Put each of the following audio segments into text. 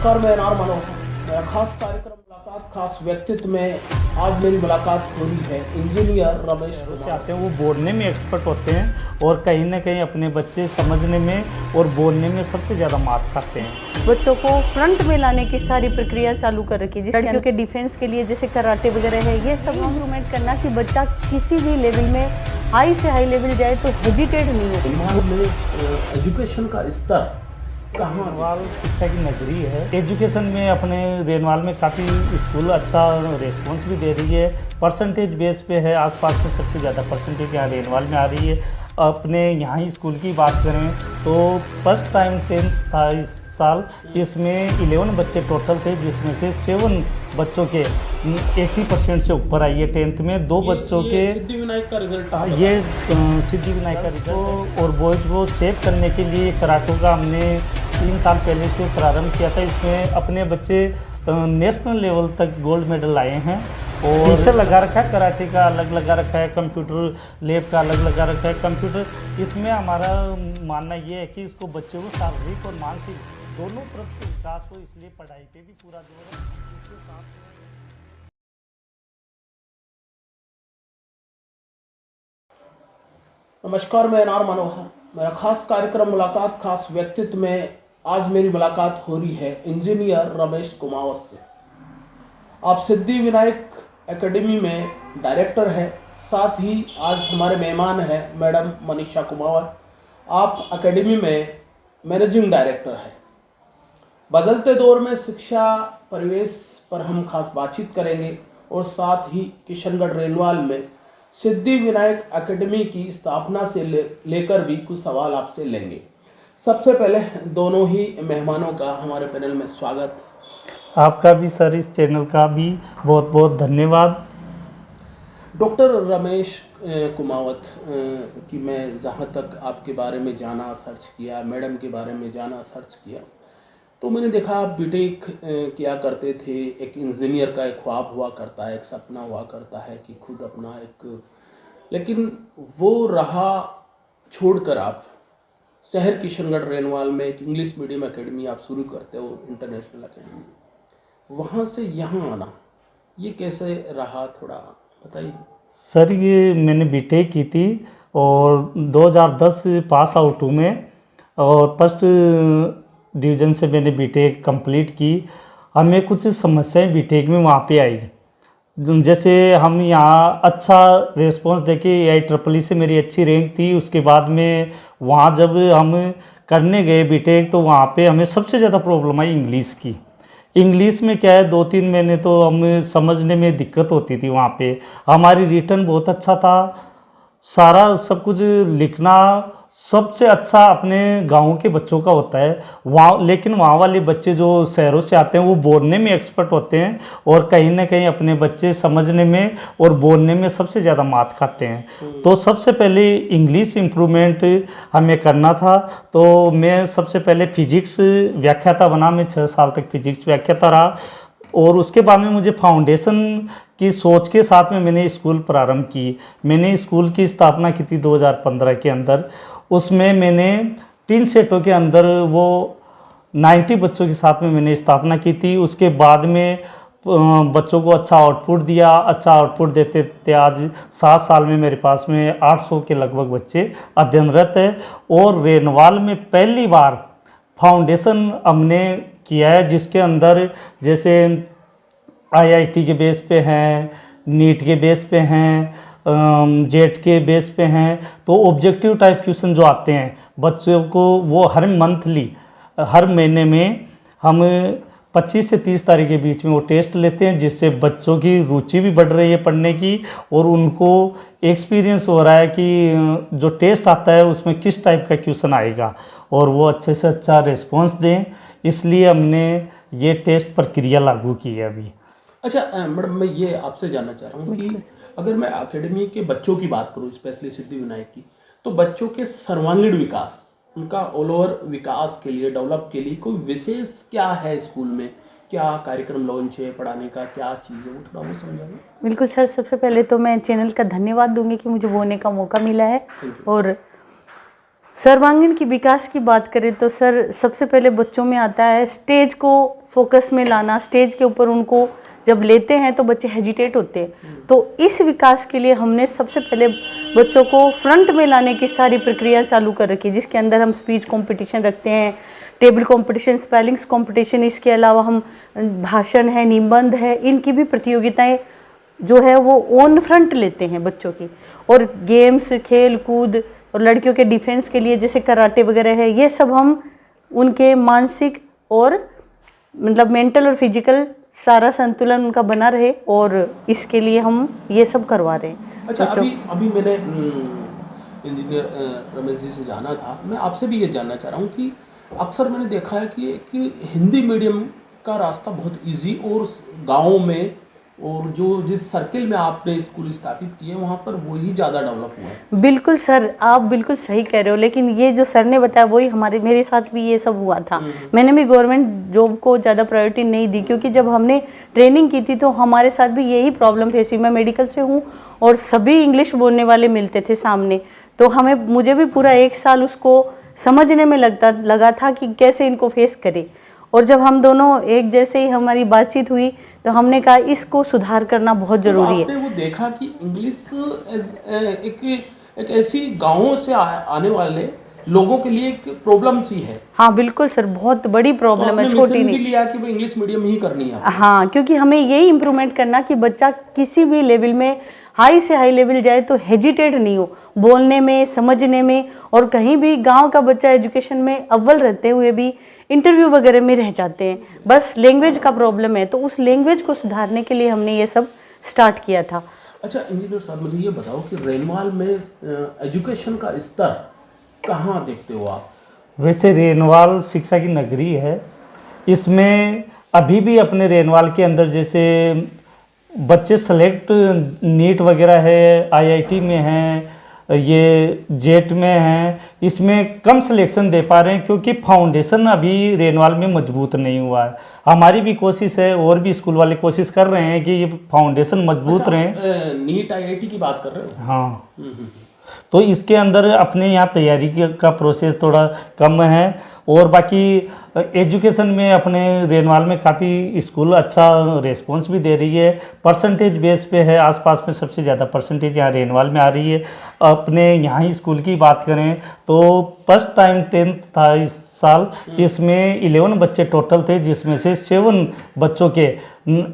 नमस्कार, मैं नार मनोहर। मेरा खास कार्यक्रम मुलाकात खास व्यक्तित्व में आज मेरी मुलाकात हो रही है इंजीनियर रमेश से आते हैं। वो बोलने में एक्सपर्ट होते हैं और कहीं ना कहीं अपने बच्चे समझने में और बोलने में सबसे ज़्यादा मात खाते हैं। बच्चों को फ्रंट में लाने की सारी प्रक्रिया चालू कर रखी है। लड़कियों के डिफेंस के लिए जैसे कराटे वगैरह है, ये सब इम्प्रूवमेंट करना कि बच्चा किसी भी लेवल में हाई से हाई लेवल जाए तो हेजिटेट नहीं हो। रेनवाल में एजुकेशन का स्तर कहाँ? रेनवाल शिक्षा की नगरी है। एजुकेशन में अपने रेनवाल में काफ़ी स्कूल अच्छा रिस्पॉन्स भी दे रही है। परसेंटेज बेस पे है, आसपास में सबसे ज़्यादा परसेंटेज यहाँ रेनवाल में आ रही है। अपने यहाँ ही स्कूल की बात करें तो फर्स्ट टाइम 10th था इस साल। इसमें 11 बच्चे टोटल थे, जिसमें से 7 बच्चों के 80% से ऊपर आई है 10th में। 2 बच्चों के सिद्धिविनायक का रिजल्ट ये सिद्धिविनायक का रिजल्ट। और बॉयज़ को सेव करने के लिए कराटो का हमने 3 साल पहले से प्रारंभ किया था। इसमें अपने बच्चे नेशनल लेवल तक गोल्ड मेडल लाए हैं। और टीचर लगा रखा है, कराटे का अलग लगा रखा है, कंप्यूटर लैब का अलग लगा रखा है। कंप्यूटर इसमें हमारा मानना ये है कि इसको बच्चों को शारीरिक और मानसिक दोनों तरफ से विकास हो, इसलिए पढ़ाई पे भी पूरा जोर है। इसके साथ नमस्कार, मैं नार मनोहर। मेरा खास कार्यक्रम मुलाकात खास व्यक्तित्व में आज मेरी मुलाकात हो रही है इंजीनियर रमेश कुमावत से। आप सिद्धिविनायक एकेडमी में डायरेक्टर हैं, साथ ही आज हमारे मेहमान हैं मैडम मनीषा कुमावत। आप एकेडमी में मैनेजिंग डायरेक्टर हैं। बदलते दौर में शिक्षा परिवेश पर हम खास बातचीत करेंगे और साथ ही किशनगढ़ रेनवाल में सिद्धिविनायक एकेडमी की स्थापना से लेकर भी कुछ सवाल आपसे लेंगे। सबसे पहले दोनों ही मेहमानों का हमारे पैनल में स्वागत। आपका भी सर, इस चैनल का भी बहुत बहुत धन्यवाद। डॉक्टर रमेश कुमावत की मैं जहाँ तक आपके बारे में जाना, सर्च किया, मैडम के बारे में जाना, सर्च किया, तो मैंने देखा आप बीटेक किया करते थे। एक इंजीनियर का एक ख्वाब हुआ करता है, एक सपना हुआ करता है कि खुद अपना एक, लेकिन वो रहा छोड़कर आप शहर किशनगढ़ रेनवाल में एक इंग्लिश मीडियम एकेडमी आप शुरू करते हो, इंटरनेशनल एकेडमी। वहाँ से यहाँ आना ये कैसे रहा, थोड़ा बताइए। सर, ये मैंने बीटेक की थी और 2010 पास आउट हूँ मैं, और फर्स्ट डिवीज़न से मैंने बीटेक कंप्लीट की। हमें कुछ समस्याएं बीटेक में वहाँ पे आई, जैसे हम यहाँ अच्छा रिस्पांस देके IEEE से मेरी अच्छी रैंक थी। उसके बाद में वहाँ जब हम करने गए बीटेक तो वहाँ पे हमें सबसे ज़्यादा प्रॉब्लम आई इंग्लिश की। इंग्लिश में क्या है, 2-3 महीने तो हम समझने में दिक्कत होती थी। वहाँ पे हमारी रिटर्न बहुत अच्छा था, सारा सब कुछ लिखना सबसे अच्छा अपने गाँव के बच्चों का होता है वहाँ। लेकिन वहाँ वाले बच्चे जो शहरों से आते हैं वो बोलने में एक्सपर्ट होते हैं और कहीं ना कहीं अपने बच्चे समझने में और बोलने में सबसे ज़्यादा मात खाते हैं। तो सबसे पहले इंग्लिश इम्प्रूवमेंट हमें करना था। तो मैं सबसे पहले फिजिक्स व्याख्याता बना। मैं 6 साल तक फिजिक्स व्याख्याता रहा और उसके बाद में मुझे फाउंडेशन की सोच के साथ में मैंने स्कूल प्रारंभ की। मैंने स्कूल की स्थापना की थी 2015 के अंदर। उसमें मैंने 3 सेटों के अंदर वो 90 बच्चों के साथ में मैंने स्थापना की थी। उसके बाद में बच्चों को अच्छा आउटपुट दिया, अच्छा आउटपुट देते थे। आज 7 साल में मेरे पास में 800 के लगभग बच्चे अध्ययनरत हैं। और रेनवाल में पहली बार फाउंडेशन हमने किया है, जिसके अंदर जैसे IIT के बेस पे हैं, नीट के बेस पे हैं, जेट के बेस पे हैं। तो ऑब्जेक्टिव टाइप क्वेश्चन जो आते हैं बच्चों को, वो हर मंथली, हर महीने में हम 25 से 30 तारीख के बीच में वो टेस्ट लेते हैं, जिससे बच्चों की रुचि भी बढ़ रही है पढ़ने की और उनको एक्सपीरियंस हो रहा है कि जो टेस्ट आता है उसमें किस टाइप का क्वेश्चन आएगा और वो अच्छे से अच्छा रिस्पॉन्स दें। इसलिए हमने ये टेस्ट प्रक्रिया लागू की है अभी। अच्छा मैडम, मैं ये आपसे जानना चाह रहा हूँ कि अगर मैं एकेडमी के बच्चों की बात करूँ, स्पेशली सिद्धिविनायक की, तो बच्चों के सर्वांगीण विकास, उनका ऑल ओवर विकास के लिए, डेवलप के लिए कोई विशेष क्या है स्कूल में, क्या कार्यक्रम लॉन्च है, पढ़ाने का क्या चीज़ है, वो थोड़ा वो समझाइए। बिल्कुल सर, सबसे पहले तो मैं चैनल का धन्यवाद दूंगी कि मुझे बोलने का मौका मिला है। और सर्वांगीण की विकास की बात करें तो सर सबसे पहले बच्चों में आता है स्टेज को फोकस में लाना। स्टेज के ऊपर उनको जब लेते हैं तो बच्चे हेजिटेट होते हैं, तो इस विकास के लिए हमने सबसे पहले बच्चों को फ्रंट में लाने की सारी प्रक्रिया चालू कर रखी है, जिसके अंदर हम स्पीच कंपटीशन रखते हैं, टेबल कंपटीशन, स्पेलिंग्स कंपटीशन, इसके अलावा हम भाषण है, निबंध है, इनकी भी प्रतियोगिताएं जो है वो ऑन फ्रंट लेते हैं बच्चों की। और गेम्स, खेल कूद और लड़कियों के डिफेंस के लिए जैसे कराटे वगैरह है, ये सब हम उनके मानसिक और मतलब मेंटल और फिजिकल सारा संतुलन उनका बना रहे, और इसके लिए हम ये सब करवा रहे हैं। अच्छा, अभी मैंने इंजीनियर रमेश जी से जाना था, मैं आपसे भी ये जानना चाह रहा हूँ कि अक्सर मैंने देखा है कि हिंदी मीडियम का रास्ता बहुत इजी, और गाँव में और जो जिस सर्किल में आपने स्कूल स्थापित किए वहाँ पर वही ज़्यादा डेवलप हुआ है। बिल्कुल सर, आप बिल्कुल सही कह रहे हो, लेकिन ये जो सर ने बताया वही मेरे साथ भी ये सब हुआ था। मैंने भी गवर्नमेंट जॉब को ज़्यादा प्रायोरिटी नहीं दी, क्योंकि जब हमने ट्रेनिंग की थी तो हमारे साथ भी यही प्रॉब्लम फेस हुई। मैं मेडिकल से हूँ और सभी इंग्लिश बोलने वाले मिलते थे सामने, तो मुझे भी पूरा 1 साल उसको समझने में लगा था कि कैसे इनको फेस करें। और जब हम दोनों एक जैसे ही हमारी बातचीत हुई तो हमने कहा इसको सुधार करना बहुत ज़रूरी है। आपने वो देखा कि इंग्लिश एक ऐसी गाँवों से आने वाले लोगों के लिए एक प्रॉब्लम सी है। हाँ बिल्कुल सर, बहुत बड़ी प्रॉब्लम है, छोटी नहीं। लिया कि वो इंग्लिश मीडियम ही करनी है। हाँ, क्योंकि हमें यही इम्प्रूवमेंट करना कि बच्चा किसी भी लेवल में हाई से हाई लेवल जाए तो हेजिटेट नहीं हो बोलने में, समझने में। और कहीं भी गांव का बच्चा एजुकेशन में अव्वल रहते हुए भी इंटरव्यू वगैरह में रह जाते हैं, बस लैंग्वेज का प्रॉब्लम है, तो उस लैंग्वेज को सुधारने के लिए हमने ये सब स्टार्ट किया था। अच्छा इंजीनियर साहब, मुझे ये बताओ कि रेनवाल में एजुकेशन का स्तर कहाँ देखते हो आप? वैसे रेनवाल शिक्षा की नगरी है, इसमें अभी भी अपने रेनवाल के अंदर जैसे बच्चे सेलेक्ट नीट वगैरह है, आईआईटी में हैं, ये जेट में हैं, इसमें कम सिलेक्शन दे पा रहे हैं क्योंकि फाउंडेशन अभी रेनवाल में मजबूत नहीं हुआ है। हमारी भी कोशिश है और भी स्कूल वाले कोशिश कर रहे हैं कि ये फाउंडेशन मजबूत रहे। नीट आईआईटी की बात कर रहे हो? हाँ, तो इसके अंदर अपने यहाँ तैयारी का प्रोसेस थोड़ा कम है, और बाकी एजुकेशन में अपने रेनवाल में काफ़ी स्कूल अच्छा रेस्पॉन्स भी दे रही है। परसेंटेज बेस पे है, आसपास में सबसे ज़्यादा परसेंटेज यहाँ रेनवाल में आ रही है। अपने यहाँ स्कूल की बात करें तो फर्स्ट टाइम 10th था इस साल, इसमें 11 बच्चे टोटल थे, जिसमें से 7 बच्चों के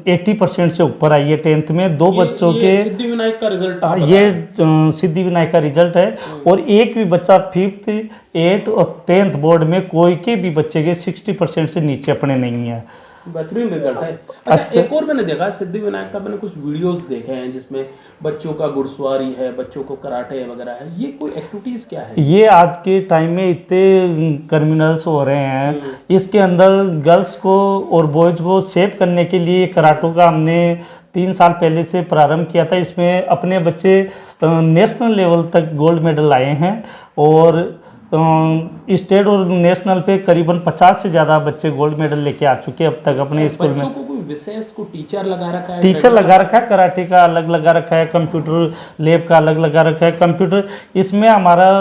80% से ऊपर आई है 10th में। 2 बच्चों के सिद्धिविनायक का रिजल्ट, ये सिद्धिविनायक का रिजल्ट है, और एक भी बच्चा 5th, 8th और 10th बोर्ड में कोई के भी बच्चे के 60% से नीचे अपने नहीं है। बेहतरीन रिजल्ट है। अच्छा, एक और मैंने देखा सिद्धिविनायक का, मैंने कुछ वीडियोस देखे हैं जिसमें बच्चों का घुड़सवारी है, बच्चों को कराटे वगैरह है, ये कोई एक्टिविटीज़ क्या है? ये आज के टाइम में इतने क्रिमिनल्स हो रहे हैं, इसके अंदर गर्ल्स को और बॉयज़ को सेव करने के लिए कराटो का हमने 3 साल पहले से प्रारंभ किया था। इसमें अपने बच्चे नेशनल लेवल तक गोल्ड मेडल आए हैं, और स्टेट और नेशनल पे करीबन 50 से ज़्यादा बच्चे गोल्ड मेडल लेके आ चुके हैं अब तक अपने स्कूल में। बच्चों को कोई विशेष को टीचर लगा रखा है? टीचर लगा रखा है, कराटे का अलग लगा रखा है, कंप्यूटर लैब का अलग लगा रखा है। कंप्यूटर, इसमें हमारा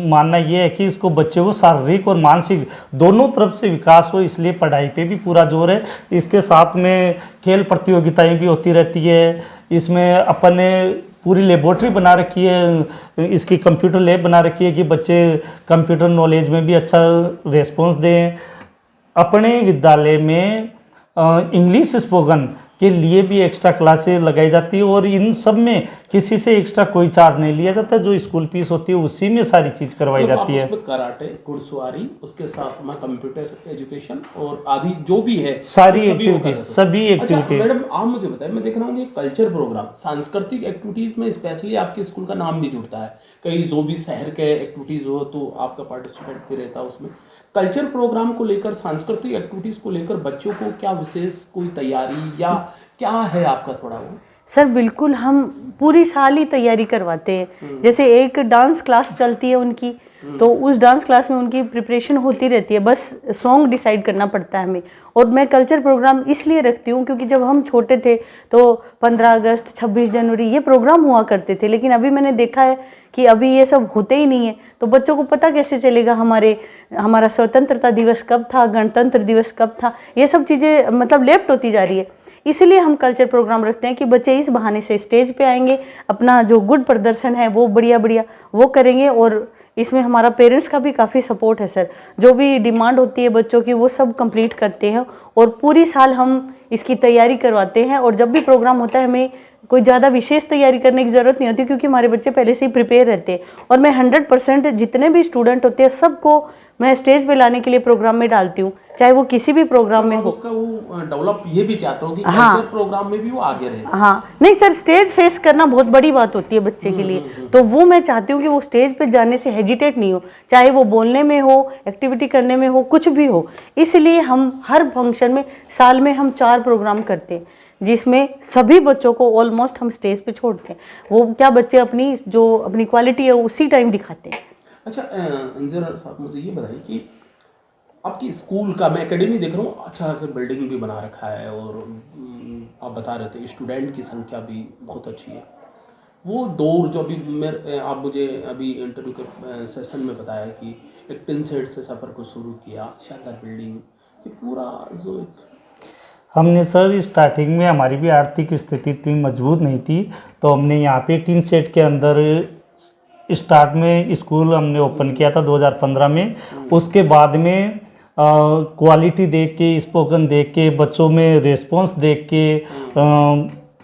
मानना ये है कि इसको बच्चे को शारीरिक और मानसिक दोनों तरफ से विकास हो, इसलिए पढ़ाई पे भी पूरा जोर है। इसके साथ में खेल प्रतियोगिताएँ भी होती रहती है। इसमें अपन ने पूरी लेबोरेटरी बना रखी है, इसकी कंप्यूटर लैब बना रखी है कि बच्चे कंप्यूटर नॉलेज में भी अच्छा रेस्पॉन्स दें। अपने विद्यालय में इंग्लिश स्पोकन के लिए भी एक्स्ट्रा क्लासेस लगाई जाती है, और इन सब में किसी से एक्स्ट्रा कोई चार्ज नहीं लिया जाता। जो स्कूल फीस होती है उसी में सारी चीज़ करवाई जाती है। कराटे, घुड़सवारी, उसके साथ में कंप्यूटर एजुकेशन और आदि जो भी है सारी एक्टिविटी, सभी एक्टिविटी। मैडम आप मुझे बताएं, मैं देख रहा हूँ ये कल्चर प्रोग्राम, सांस्कृतिक एक्टिविटीज़ में स्पेशली आपके स्कूल का नाम भी जुड़ता है। कई जो भी शहर के एक्टिविटीज़ हो तो आपका पार्टिसिपेट भी रहता है उसमें। कल्चर प्रोग्राम को लेकर, सांस्कृतिक एक्टिविटीज़ को लेकर बच्चों को क्या विशेष कोई तैयारी या क्या है आपका थोड़ा वो? सर बिल्कुल, हम पूरी साल ही तैयारी करवाते हैं। जैसे एक डांस क्लास चलती है उनकी, तो उस डांस क्लास में उनकी प्रिपरेशन होती रहती है, बस सॉन्ग डिसाइड करना पड़ता है हमें। और मैं कल्चर प्रोग्राम इसलिए रखती हूँ क्योंकि जब हम छोटे थे तो 15 अगस्त 26 जनवरी ये प्रोग्राम हुआ करते थे, लेकिन अभी मैंने देखा है कि अभी ये सब होते ही नहीं है। तो बच्चों को पता कैसे चलेगा हमारा स्वतंत्रता दिवस कब था, गणतंत्र दिवस कब था, ये सब चीज़ें मतलब लेफ्ट होती जा रही है। इसलिए हम कल्चर प्रोग्राम रखते हैं कि बच्चे इस बहाने से स्टेज पे आएंगे, अपना जो गुड प्रदर्शन है वो बढ़िया वो करेंगे। और इसमें हमारा पेरेंट्स का भी काफ़ी सपोर्ट है सर, जो भी डिमांड होती है बच्चों की वो सब कंप्लीट करते हैं और पूरी साल हम इसकी तैयारी करवाते हैं। और जब भी प्रोग्राम होता है हमें कोई ज़्यादा विशेष तैयारी करने की ज़रूरत नहीं होती क्योंकि हमारे बच्चे पहले से ही प्रिपेयर रहते हैं। और मैं 100% जितने भी स्टूडेंट होते हैं सबको मैं स्टेज पे लाने के लिए प्रोग्राम में डालती हूँ, चाहे वो किसी भी प्रोग्राम में हो। उसका वो डेवलप ये भी चाहता हूँ कि हाँ, कल्चर प्रोग्राम में भी वो आगे रहे। हाँ नहीं सर, स्टेज फेस करना बहुत बड़ी बात होती है बच्चे के लिए, तो वो मैं चाहती हूँ कि वो स्टेज पे जाने से हेजिटेट नहीं हो, चाहे वो बोलने में हो, एक्टिविटी करने में हो, कुछ भी हो। इसलिए हम हर फंक्शन में साल में हम 4 प्रोग्राम करते हैं जिसमें सभी बच्चों को ऑलमोस्ट हम स्टेज पे छोड़ते हैं। वो क्या बच्चे अपनी क्वालिटी है उसी टाइम दिखाते हैं। अच्छा इंजीनियर साहब, मुझे ये बताइए कि आपकी स्कूल का, मैं एकेडमी देख रहा हूँ, अच्छा से बिल्डिंग भी बना रखा है और आप बता रहे थे स्टूडेंट की संख्या भी बहुत अच्छी है। वो दौर जो अभी आप मुझे अभी इंटरव्यू के सेशन में बताया कि एक टिन शेड से सफ़र को शुरू किया, शानदार बिल्डिंग, ये पूरा जो हमने सर स्टार्टिंग में हमारी भी आर्थिक स्थिति इतनी मजबूत नहीं थी, तो हमने यहाँ पे टीन शेड के अंदर स्टार्ट में स्कूल हमने ओपन किया था 2015 में। उसके बाद में क्वालिटी देख के, स्पोकन देख के, बच्चों में रिस्पॉन्स देख के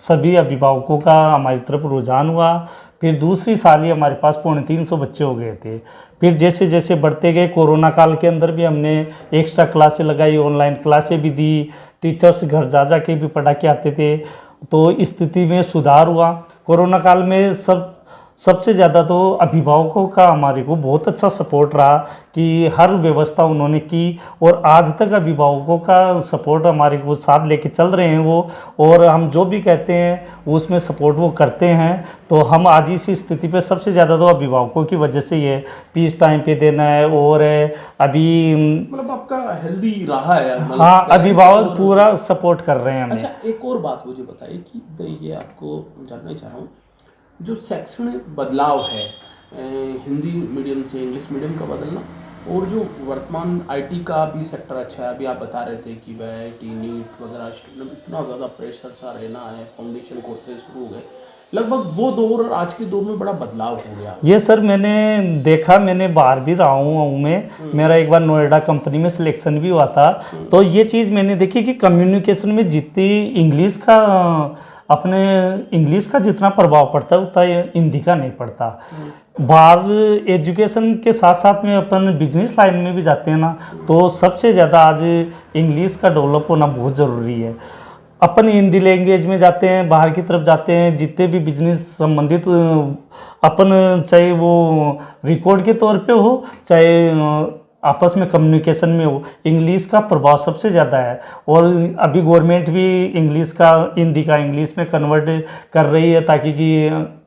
सभी अभिभावकों का हमारी तरफ रुझान हुआ। फिर दूसरी साल ही हमारे पास 350 बच्चे हो गए थे। फिर जैसे जैसे बढ़ते गए, कोरोना काल के अंदर भी हमने एक्स्ट्रा क्लासें लगाई, ऑनलाइन क्लासें भी दी, टीचर्स घर जा के भी पढ़ा के आते थे, तो स्थिति में सुधार हुआ। कोरोना काल में सबसे ज़्यादा तो अभिभावकों का हमारे को बहुत अच्छा सपोर्ट रहा कि हर व्यवस्था उन्होंने की, और आज तक अभिभावकों का सपोर्ट हमारे को साथ लेके चल रहे हैं वो, और हम जो भी कहते हैं वो उसमें सपोर्ट वो करते हैं। तो हम आज इस स्थिति पे सबसे ज़्यादा तो अभिभावकों की वजह से ये फीस टाइम पे देना है, और अभी मतलब आपका हेल्दी रहा है। हाँ, अभिभावक पूरा सपोर्ट कर रहे हैं हमें। अच्छा, एक और बात मुझे बताइए कि ये आपको जानना चाह रहा हूँ, जो शैक्षणिक बदलाव है हिंदी मीडियम से इंग्लिश मीडियम का बदलना, और जो वर्तमान आईटी का भी सेक्टर अच्छा है। अभी आप बता रहे थे कि भाई आईटी नीट वगैरह स्टूडेंट इतना ज़्यादा प्रेशर सा रहना है, फाउंडेशन कोर्सेज शुरू हो गए, लगभग वो दौर और आज के दौर में बड़ा बदलाव हो गया। ये सर मैंने देखा, मैंने बाहर भी रहा हूँ मैं, मेरा एक बार नोएडा कंपनी में सिलेक्शन भी हुआ था। तो ये चीज़ मैंने देखी कि कम्युनिकेशन में जितनी इंग्लिश का जितना प्रभाव पड़ता है उतना हिंदी का नहीं पड़ता। बाहर एजुकेशन के साथ साथ में अपन बिजनेस लाइन में भी जाते हैं ना, तो सबसे ज़्यादा आज इंग्लिश का डेवलप होना बहुत ज़रूरी है। अपन हिंदी लैंग्वेज में जाते हैं, बाहर की तरफ जाते हैं, जितने भी बिजनेस संबंधित अपन, चाहे वो रिकॉर्ड के तौर पे हो, चाहे आपस में कम्युनिकेशन में हो, इंग्लिश का प्रभाव सबसे ज़्यादा है। और अभी गवर्नमेंट भी इंग्लिश का हिंदी का इंग्लिश में कन्वर्ट कर रही है ताकि कि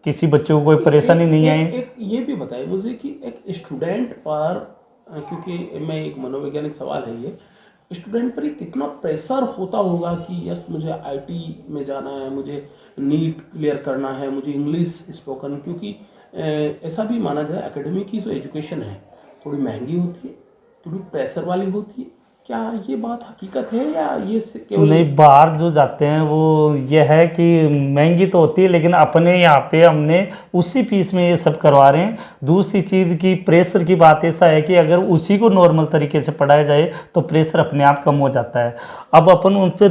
किसी बच्चे को कोई परेशानी नहीं आए। एक ये भी बताइए मुझे कि एक स्टूडेंट पर, क्योंकि मैं एक मनोवैज्ञानिक सवाल है ये, स्टूडेंट पर कितना प्रेशर होता होगा कि यस मुझे आईटी में जाना है, मुझे नीट क्लियर करना है, मुझे इंग्लिश स्पोकन, क्योंकि ऐसा भी माना जाए एकेडमी की जो एजुकेशन है थोड़ी महंगी होती है, थोड़ी प्रेशर वाली होती है। क्या ये बात हकीकत है या ये केवल नहीं? बाहर जो जाते हैं वो ये है कि महंगी तो होती है, लेकिन अपने यहाँ पे हमने उसी फीस में ये सब करवा रहे हैं। दूसरी चीज़ की प्रेशर की बात ऐसा है कि अगर उसी को नॉर्मल तरीके से पढ़ाया जाए तो प्रेशर अपने आप कम हो जाता है। अब अपन उन पर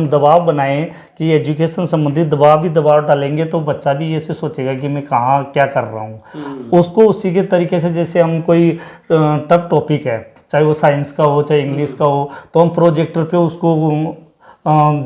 दबाव बनाएं कि एजुकेशन संबंधित दबाव डालेंगे तो बच्चा भी ऐसे सोचेगा कि मैं कहाँ क्या कर रहा हूँ। उसको उसी के तरीके से, जैसे हम कोई टफ टॉपिक है, चाहे वो साइंस का हो चाहे इंग्लिश का हो, तो हम प्रोजेक्टर पे उसको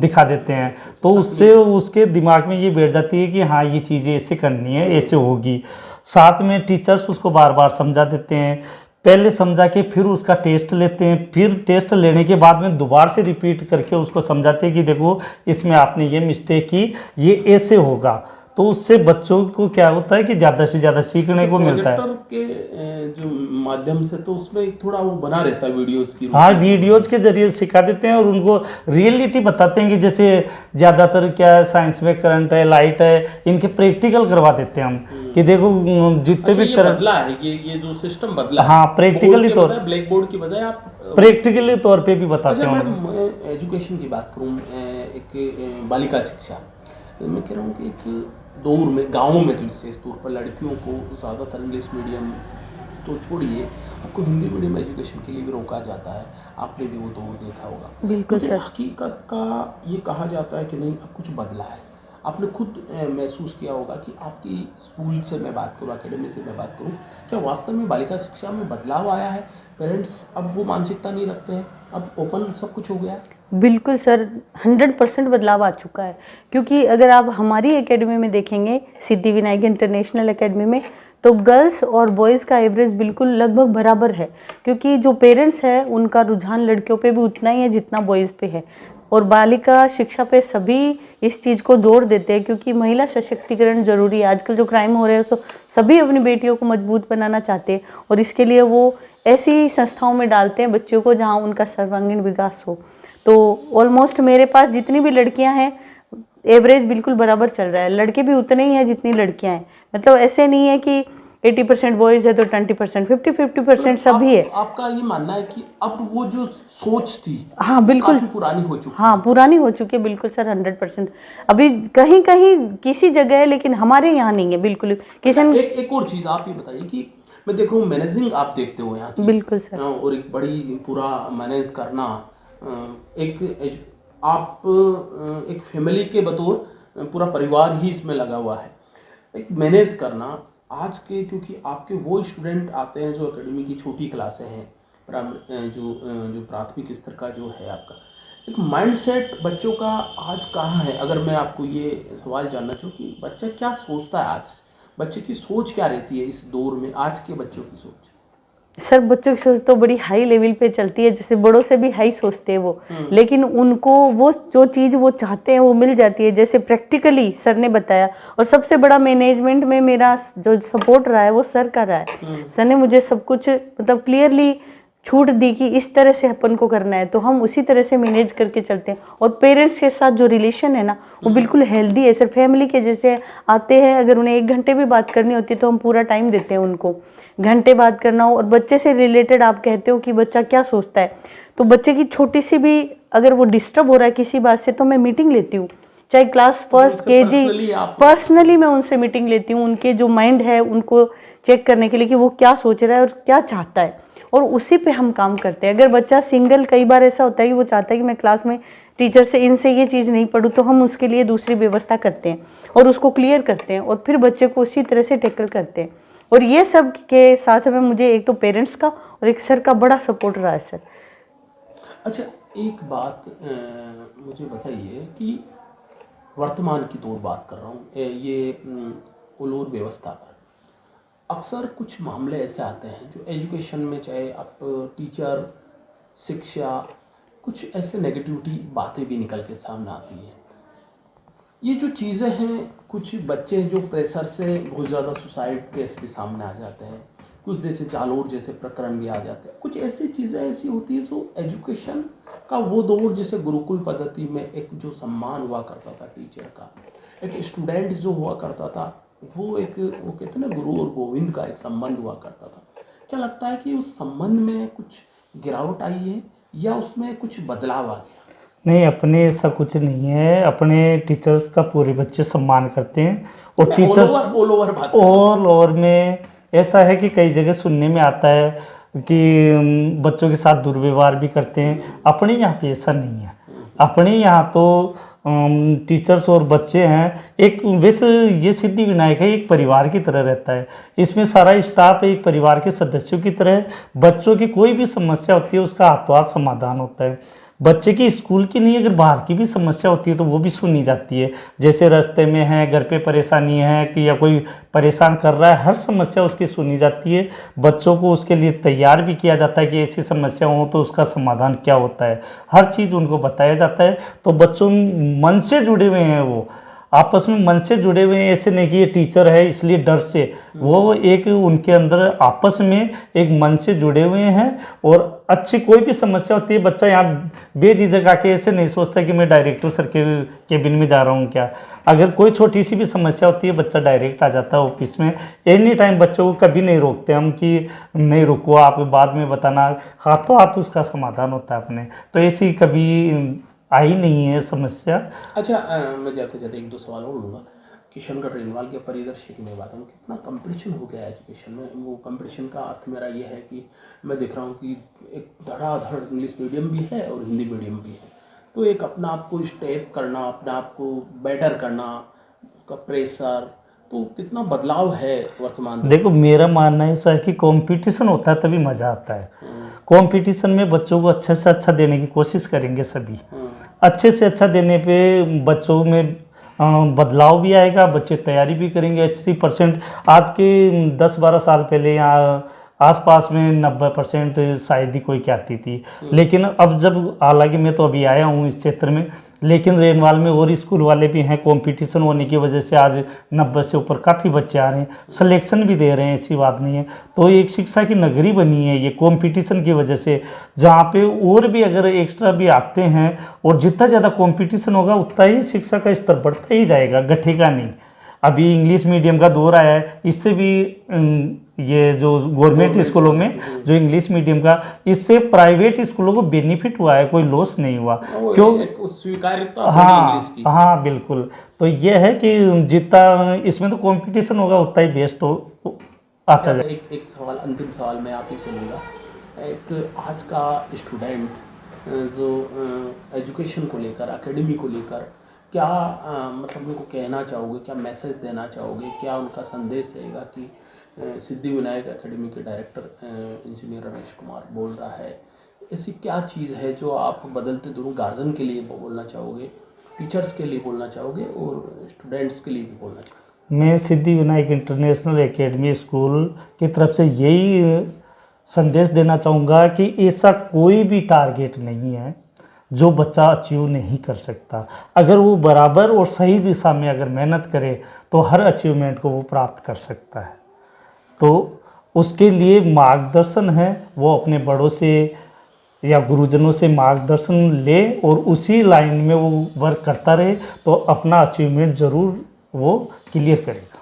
दिखा देते हैं, तो उससे उसके दिमाग में ये बैठ जाती है कि हाँ ये चीज़ें ऐसे करनी है, ऐसे होगी। साथ में टीचर्स उसको बार बार समझा देते हैं, पहले समझा के फिर उसका टेस्ट लेते हैं, फिर टेस्ट लेने के बाद में दोबारा से रिपीट करके उसको समझाते हैं कि देखो इसमें आपने ये मिस्टेक की, ये ऐसे होगा। तो उससे बच्चों को क्या होता है कि ज़्यादा से ज़्यादा सीखने को मिलता है। प्रोजेक्टर के जो माध्यम से तो उसमें थोड़ा वो बना रहता है वीडियोस की। हाँ, वीडियोज के जरिए सिखा देते हैं और उनको रियलिटी बताते हैं कि जैसे ज़्यादातर क्या है, साइंस में करंट है, लाइट है, इनके प्रैक्टिकल करवा देते हैं हम कि देखो जितने अच्छा, भी ये करंट। बदला है, ये जो सिस्टम बदला है। हाँ, प्रैक्टिकली तौर, ब्लैक बोर्ड की बजाय आप प्रैक्टिकली तौर पे भी बताते अच्छा हैं। मैडम, मैं एजुकेशन की बात करूँ, एक बालिका शिक्षा, मैं कह रहा हूँ कि एक दौर में गाँवों में तो विशेष तौर पर लड़कियों को ज़्यादातर इंग्लिश मीडियम तो छोड़िए, आपको हिंदी मीडियम एजुकेशन के लिए भी रोका जाता है। आपने भी वो दौर देखा होगा। बिल्कुल मुझे सर। हकीकत का ये कहा जाता है कि नहीं, अब कुछ बदला है। आपने खुद महसूस किया होगा कि आपकी स्कूल से मैं बात करूँ, एकेडमी से मैं बात करूँ, क्या वास्तव में बालिका शिक्षा में बदलाव आया है? पेरेंट्स अब वो मानसिकता नहीं रखते हैं, अब ओपन सब कुछ हो गया है। बिल्कुल सर, 100% बदलाव आ चुका है। क्योंकि अगर आप हमारी एकेडमी में देखेंगे, सिद्धिविनायक इंटरनेशनल एकेडमी में, तो गर्ल्स और बॉयज़ का एवरेज बिल्कुल लगभग बराबर है। क्योंकि जो पेरेंट्स हैं उनका रुझान लड़कियों पे भी उतना ही है जितना बॉयज़ पे है। और बालिका शिक्षा पे सभी इस चीज़ को जोर देते हैं, क्योंकि महिला सशक्तिकरण जरूरी है। आजकल जो क्राइम हो रहे हैं तो सभी अपनी बेटियों को मजबूत बनाना चाहते हैं, और इसके लिए वो ऐसी संस्थाओं में डालते हैं बच्चों को जहाँ उनका सर्वांगीण विकास हो। तो ऑलमोस्ट मेरे पास जितनी भी लड़कियां हैं, एवरेज बिल्कुल बराबर चल रहा है। लड़के भी उतने ही हैं जितनी लड़कियां हैं। मतलब ऐसे नहीं है कि 80% बॉयज़ है तो 20%, 50% सभी है। आपका ये मानना है कि अब वो जो सोच थी, हाँ बिल्कुल, काफी पुरानी हो चुकी है। हाँ पुरानी हो चुकी है, बिल्कुल सर, 100%। अभी कहीं कहीं किसी जगह है, लेकिन हमारे यहाँ नहीं है बिल्कुल। किशन, एक और चीज़ आप ये बताइए कि मैं देख रहा हूँ मैनेजिंग आप देखते हो यहाँ की। बिल्कुल सर। और एक बड़ी पूरा मैनेज करना, आप एक फैमिली के बतौर पूरा परिवार ही इसमें लगा हुआ है, एक मैनेज करना आज के, क्योंकि आपके वो स्टूडेंट आते हैं जो एकेडमी की छोटी क्लासें हैं, जो प्राथमिक स्तर का जो है आपका एक माइंडसेट बच्चों का आज कहाँ है? अगर मैं आपको ये सवाल जानना चाहूँ कि बच्चा क्या सोचता है, आज बच्चे की सोच क्या रहती है इस दौर में, आज के बच्चों की सोच? सर बच्चों की सोच तो बड़ी हाई लेवल पे चलती है, जैसे बड़ों से भी हाई सोचते हैं वो, लेकिन उनको वो जो चीज़ वो चाहते हैं वो मिल जाती है। जैसे प्रैक्टिकली सर ने बताया, और सबसे बड़ा मैनेजमेंट में मेरा जो सपोर्ट रहा है वो सर का रहा है। सर ने मुझे सब कुछ मतलब क्लियरली छूट दी कि इस तरह से अपन को करना है, तो हम उसी तरह से मैनेज करके चलते हैं। और पेरेंट्स के साथ जो रिलेशन है ना, वो बिल्कुल हेल्दी है सर, फैमिली के जैसे आते हैं। अगर उन्हें 1 घंटे भी बात करनी होती है तो हम पूरा टाइम देते हैं उनको, घंटे बात करना हो। और बच्चे से रिलेटेड आप कहते हो कि बच्चा क्या सोचता है, तो बच्चे की छोटी सी भी अगर वो डिस्टर्ब हो रहा है किसी बात से, तो मैं मीटिंग लेती हूँ, चाहे क्लास फर्स्ट KG, पर्सनली मैं उनसे मीटिंग लेती हूँ, उनके जो माइंड है उनको चेक करने के लिए कि वो क्या सोच रहा है और क्या चाहता है, और उसी पे हम काम करते हैं। अगर बच्चा सिंगल, कई बार ऐसा होता है कि वो चाहता है कि मैं क्लास में टीचर से इनसे ये चीज़ नहीं पढ़ूँ, तो हम उसके लिए दूसरी व्यवस्था करते हैं और उसको क्लियर करते हैं, और फिर बच्चे को उसी तरह से टैकल करते हैं। और ये सब के साथ में मुझे एक तो पेरेंट्स का और एक सर का बड़ा सपोर्ट रहा है सर। अच्छा, एक बात मुझे बताइए कि वर्तमान की दौर बात कर रहा हूँ, ये उलोर व्यवस्था पर अक्सर कुछ मामले ऐसे आते हैं जो एजुकेशन में, चाहे आप टीचर, शिक्षा, कुछ ऐसे नेगेटिविटी बातें भी निकल के सामने आती हैं। ये जो चीज़ें हैं, कुछ बच्चे जो प्रेशर से बहुत ज़्यादा सुसाइड केस भी सामने आ जाते हैं, कुछ जैसे जालोर जैसे प्रकरण भी आ जाते हैं, कुछ ऐसी चीज़ें ऐसी होती है जो एजुकेशन का वो दौर, जैसे गुरुकुल पद्धति में एक जो सम्मान हुआ करता था टीचर का, एक स्टूडेंट जो हुआ करता था, वो कहते हैं ना, गुरु और गोविंद का एक संबंध हुआ करता था। क्या लगता है कि उस संबंध में कुछ गिरावट आई है या उसमें कुछ बदलाव आ गया? नहीं, अपने ऐसा कुछ नहीं है। अपने टीचर्स का पूरे बच्चे सम्मान करते हैं, और टीचर्स ऑल ओवर में ऐसा है कि कई जगह सुनने में आता है कि बच्चों के साथ दुर्व्यवहार भी करते हैं। अपने यहाँ पे ऐसा नहीं है। अपने यहाँ तो टीचर्स और बच्चे हैं, एक वैसे ये सिद्धिविनायक है, एक परिवार की तरह रहता है। इसमें सारा स्टाफ एक परिवार के सदस्यों की तरह, बच्चों की कोई भी समस्या होती है उसका हाथों हाथ समाधान होता है। बच्चे की स्कूल की नहीं, अगर बाहर की भी समस्या होती है तो वो भी सुनी जाती है। जैसे रास्ते में है, घर पे परेशानी है कि या कोई परेशान कर रहा है, हर समस्या उसकी सुनी जाती है। बच्चों को उसके लिए तैयार भी किया जाता है कि ऐसी समस्या हो तो उसका समाधान क्या होता है, हर चीज़ उनको बताया जाता है। तो बच्चों मन से जुड़े हुए हैं वो। आपस में मन से जुड़े हुए हैं, ऐसे नहीं कि ये टीचर है इसलिए डर से, वो एक उनके अंदर आपस में एक मन से जुड़े हुए हैं। और अच्छी कोई भी समस्या होती है, बच्चा यहाँ बेझिझक आके ऐसे नहीं सोचता कि मैं डायरेक्टर सर के केबिन में जा रहा हूँ क्या। अगर कोई छोटी सी भी समस्या होती है, बच्चा डायरेक्ट आ जाता है ऑफिस में, एनी टाइम। बच्चों को कभी नहीं रोकते हम कि नहीं रुको आप बाद में बताना, हाथों हाथ उसका समाधान होता है अपने। तो ऐसी कभी आई नहीं है समस्या। अच्छा, मैं जाते जाते एक दो सवाल और लूँगा। किशनगढ़ रेनवाल के परिदृश्य की मैं बात करूँ, कितना कंपटीशन हो गया है एजुकेशन में। वो कंपटीशन का अर्थ मेरा ये है कि मैं देख रहा हूँ कि एक धड़ाधड़ इंग्लिश मीडियम भी है और हिंदी मीडियम भी है। तो एक अपना आप को स्टेप करना, अपने आप को बेटर करना का प्रेशर, तो कितना बदलाव है वर्तमान में। देखो मेरा मानना ऐसा है कि कंपटीशन होता है तभी मज़ा आता है। कंपटीशन में बच्चों को अच्छे से अच्छा देने की कोशिश करेंगे सभी। अच्छे से अच्छा देने पे बच्चों में बदलाव भी आएगा, बच्चे तैयारी भी करेंगे। 80% आज के 10-12 साल पहले यहाँ आसपास में 90% शायद ही कोई क्या आती थी। लेकिन अब जब, हालांकि मैं तो अभी आया हूँ इस क्षेत्र में, लेकिन रेनवाल में और स्कूल वाले भी हैं, कंपटीशन होने की वजह से आज 90 से ऊपर काफ़ी बच्चे आ रहे हैं, सिलेक्शन भी दे रहे हैं, ऐसी बात नहीं है। तो एक शिक्षा की नगरी बनी है ये कंपटीशन की वजह से, जहाँ पे और भी अगर एक्स्ट्रा भी आते हैं, और जितना ज़्यादा कंपटीशन होगा उतना ही शिक्षा का स्तर बढ़ता ही जाएगा, घटेगा नहीं। अभी इंग्लिश मीडियम का दौर आया है, इससे भी ये जो गवर्नमेंट स्कूलों में जो इंग्लिश मीडियम का, इससे प्राइवेट स्कूलों को बेनिफिट हुआ है, कोई लॉस नहीं हुआ। क्यों? स्वीकार्यता हाँ इंग्लिश की। हाँ बिल्कुल। तो ये है कि जितना इसमें तो कंपटीशन होगा उतना ही बेस्ट हो आता जाए। एक सवाल, अंतिम सवाल मैं आप ही से लूँगा। एक आज का स्टूडेंट जो एजुकेशन को लेकर, एकेडमी को लेकर क्या मतलब उनको कहना चाहोगे, क्या मैसेज देना चाहोगे, क्या उनका संदेश रहेगा कि सिद्धिविनायक एकेडमी के डायरेक्टर इंजीनियर रमेश कुमार बोल रहा है, ऐसी क्या चीज़ है जो आप बदलते दोनों गार्जियन के लिए बोलना चाहोगे, टीचर्स के लिए बोलना चाहोगे और स्टूडेंट्स के लिए भी बोलना चाहोगे? मैं सिद्धिविनायक इंटरनेशनल एकेडमी स्कूल की तरफ से यही संदेश देना चाहूँगा कि ऐसा कोई भी टारगेट नहीं है जो बच्चा अचीव नहीं कर सकता। अगर वो बराबर और सही दिशा में अगर मेहनत करे तो हर अचीवमेंट को वो प्राप्त कर सकता है। तो उसके लिए मार्गदर्शन है, वो अपने बड़ों से या गुरुजनों से मार्गदर्शन ले और उसी लाइन में वो वर्क करता रहे तो अपना अचीवमेंट ज़रूर वो क्लियर करेगा।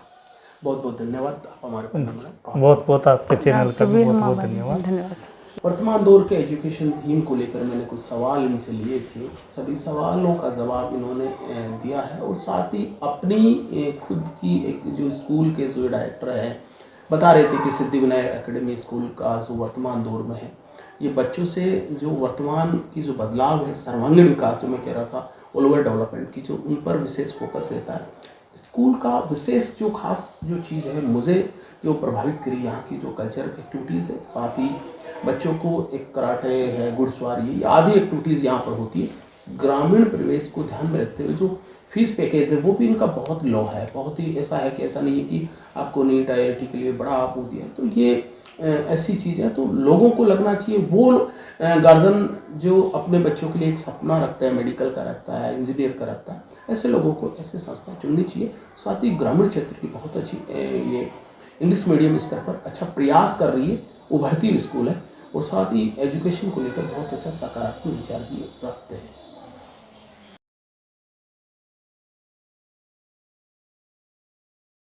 बहुत बहुत धन्यवाद आप हमारे बहुत बहुत आपके चैनल का भी बहुत बहुत धन्यवाद। धन्यवाद। वर्तमान दौर के एजुकेशन थीम को लेकर मैंने कुछ सवाल इनसे लिए थे, सभी सवालों का जवाब इन्होंने दिया है और साथ ही अपनी खुद की एक जो स्कूल के जो डायरेक्टर है बता रहे थे कि सिद्धिविनायक एकेडमी स्कूल का जो वर्तमान दौर में है, ये बच्चों से जो वर्तमान की जो बदलाव है, सर्वांगीण विकास जो मैं कह रहा था, ऑल ओवर डेवलपमेंट की, जो उन पर विशेष फोकस रहता है। स्कूल का विशेष जो खास जो चीज़ है मुझे जो प्रभावित करी, यहाँ की जो कल्चर एक्टिविटीज़ है, साथ ही बच्चों को एक कराटे है, घुड़सवारी आदि एक्टिविटीज़ यहाँ पर होती है। ग्रामीण परिवेश को ध्यान में रखते हुए जो फीस पैकेज है वो भी इनका बहुत लो है, बहुत ही ऐसा है कि ऐसा नहीं है कि आपको नीट IIT के लिए बड़ा आप हो दिया। तो ये ऐसी चीज़ है, तो लोगों को लगना चाहिए, वो गार्जियन जो अपने बच्चों के लिए एक सपना रखता है, मेडिकल का रखता है, इंजीनियर का रखता है, ऐसे लोगों को ऐसे संस्थाएं चुननी चाहिए। साथ ही ग्रामीण क्षेत्र की बहुत अच्छी ये इंग्लिश मीडियम स्तर पर अच्छा प्रयास कर रही है, उभरती हुई स्कूल है और साथ ही एजुकेशन को लेकर बहुत अच्छा सकारात्मक विचार भी रखते हैं।